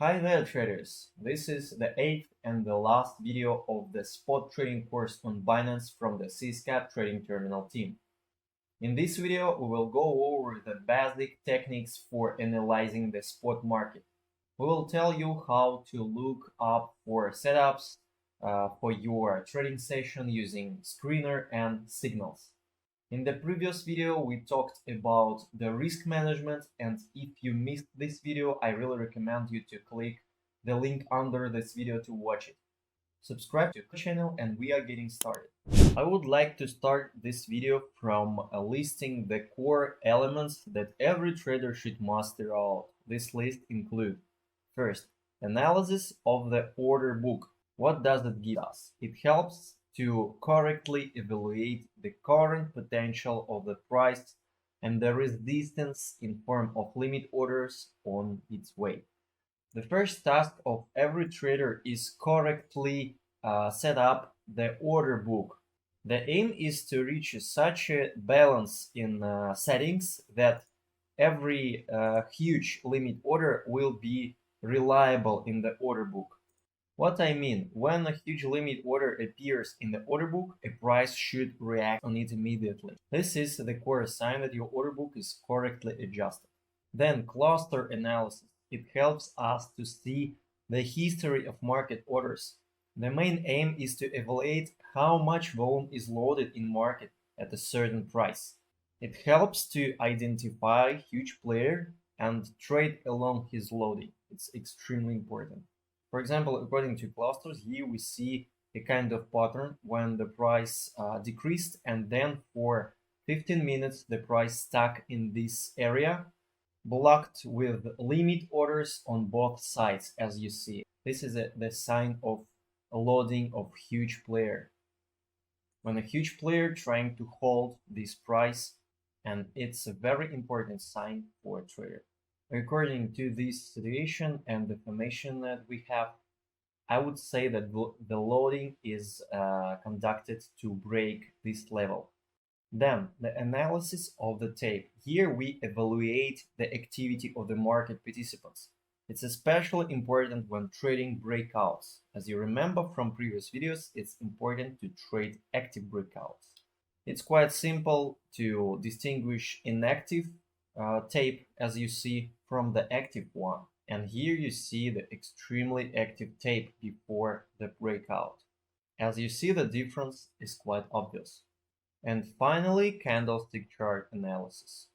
Hi there traders, this is the 8th and the last video of the spot trading course on Binance from the CSCAP trading terminal team. In this video we will go over the basic techniques for analyzing the spot market. We will tell you how to look up for setups for your trading session using screener and signals. In the previous video, we talked about the risk management, and if you missed this video, I really recommend you to click the link under this video to watch it. Subscribe to the channel and we are getting started. I would like to start this video from listing the core elements that every trader should master out. This list includes: first, analysis of the order book. What does it give us? It helps to correctly evaluate the current potential of the price and the resistance in form of limit orders on its way. The first task of every trader is correctly set up the order book. The aim is to reach such a balance in settings that every huge limit order will be reliable in the order book. What I mean, when a huge limit order appears in the order book, a price should react on it immediately. This is the core sign that your order book is correctly adjusted. Then cluster analysis. It helps us to see the history of market orders. The main aim is to evaluate how much volume is loaded in market at a certain price. It helps to identify huge player and trade along his loading. It's extremely important. For example, according to clusters, here we see a kind of pattern when the price decreased, and then for 15 minutes the price stuck in this area, blocked with limit orders on both sides, as you see. This is the sign of a loading of huge player. When a huge player trying to hold this price, and it's a very important sign for a trader. According to this situation and the information that we have, I would say that the loading is conducted to break this level. Then the analysis of the tape. Here we evaluate the activity of the market participants. It's especially important when trading breakouts. As you remember from previous videos, it's important to trade active breakouts. It's quite simple to distinguish inactive tape, as you see, from the active one. And here you see the extremely active tape before the breakout. As you see, the difference is quite obvious. And finally, candlestick chart analysis.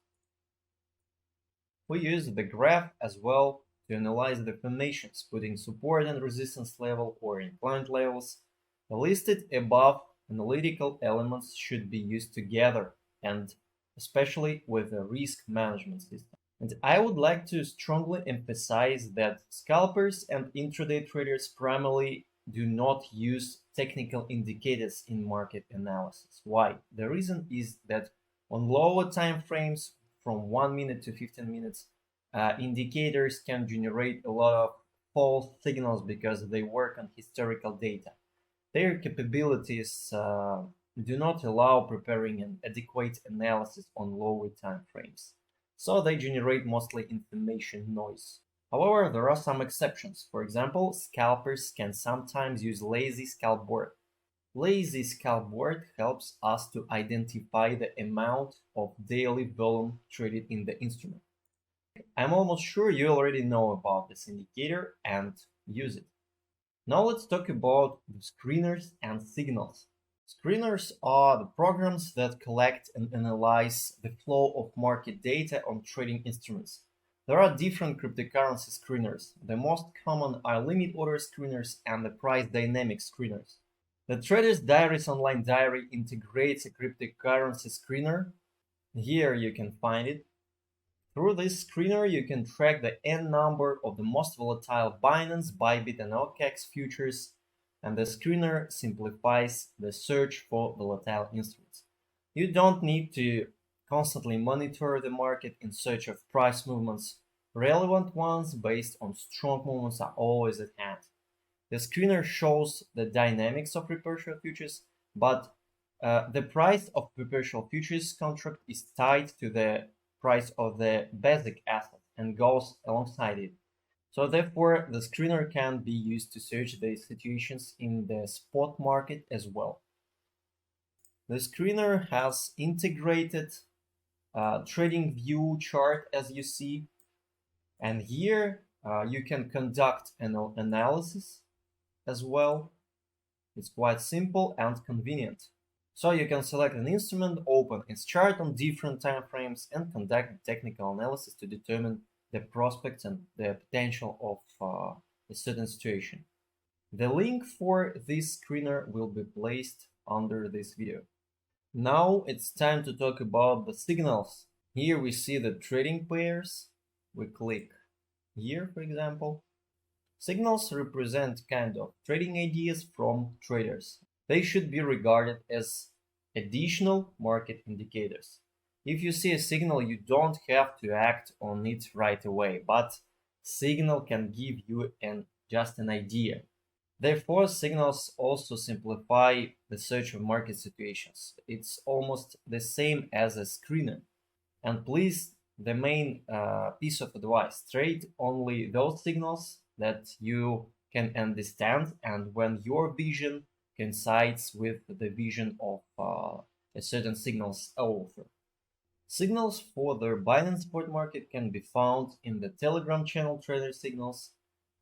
We use the graph as well to analyze the formations, putting support and resistance level or inclined levels. The listed above analytical elements should be used together, and especially with a risk management system. And I would like to strongly emphasize that scalpers and intraday traders primarily do not use technical indicators in market analysis. Why? The reason is that on lower time frames, from 1 minute to 15 minutes, indicators can generate a lot of false signals because they work on historical data. Their capabilities do not allow preparing an adequate analysis on lower time frames. So they generate mostly information noise. However, there are some exceptions. For example, scalpers can sometimes use lazy scalp board. Lazy scalp board helps us to identify the amount of daily volume traded in the instrument. I'm almost sure you already know about this indicator and use it. Now let's talk about the screeners and signals. Screeners are the programs that collect and analyze the flow of market data on trading instruments. There are different cryptocurrency screeners. The most common are limit order screeners and the price dynamic screeners. The Trader's Diary's online diary integrates a cryptocurrency screener. Here you can find it. Through this screener, you can track the N number of the most volatile Binance, Bybit, and OKEX futures, and the screener simplifies the search for volatile instruments. You don't need to constantly monitor the market in search of price movements. Relevant ones based on strong movements are always at hand. The screener shows the dynamics of perpetual futures, but the price of perpetual futures contract is tied to the price of the basic asset and goes alongside it. So therefore, the screener can be used to search the situations in the spot market as well. The screener has integrated trading view chart, as you see, and here you can conduct an analysis as well. It's quite simple and convenient. So you can select an instrument, open its chart on different time frames, and conduct technical analysis to determine the prospects and the potential of a certain situation. The link for this screener will be placed under this video. Now it's time to talk about the signals. Here we see the trading pairs. We click here, for example. Signals represent kind of trading ideas from traders. They should be regarded as additional market indicators. If you see a signal, you don't have to act on it right away, but signal can give you just an idea. Therefore, signals also simplify the search of market situations. It's almost the same as a screener. And please, the main piece of advice, trade only those signals that you can understand and when your vision coincides with the vision of a certain signals author. Signals for the Binance spot market can be found in the Telegram channel Trader Signals,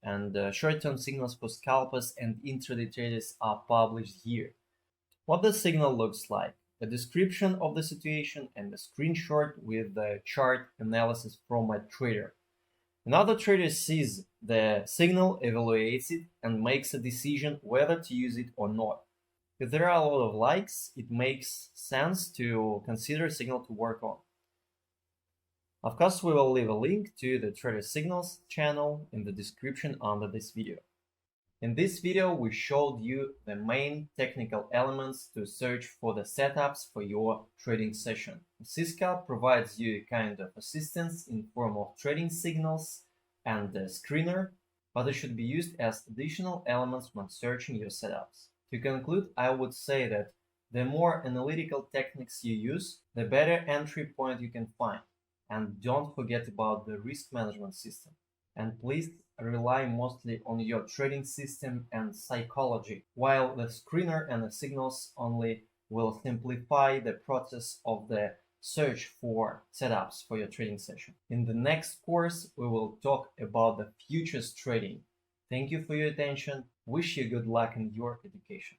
and short-term signals for scalpers and intraday traders are published here. What the signal looks like, a description of the situation and a screenshot with the chart analysis from a trader. Another trader sees the signal, evaluates it, and makes a decision whether to use it or not. If there are a lot of likes, it makes sense to consider a signal to work on. Of course, we will leave a link to the Trader Signals channel in the description under this video. In this video, we showed you the main technical elements to search for the setups for your trading session. Cscalp provides you a kind of assistance in form of trading signals and the screener, but it should be used as additional elements when searching your setups. To conclude, I would say that the more analytical techniques you use, the better entry point you can find. And don't forget about the risk management system. And please rely mostly on your trading system and psychology, while the screener and the signals only will simplify the process of the search for setups for your trading session. In the next course, we will talk about the futures trading. Thank you for your attention. Wish you good luck in your education.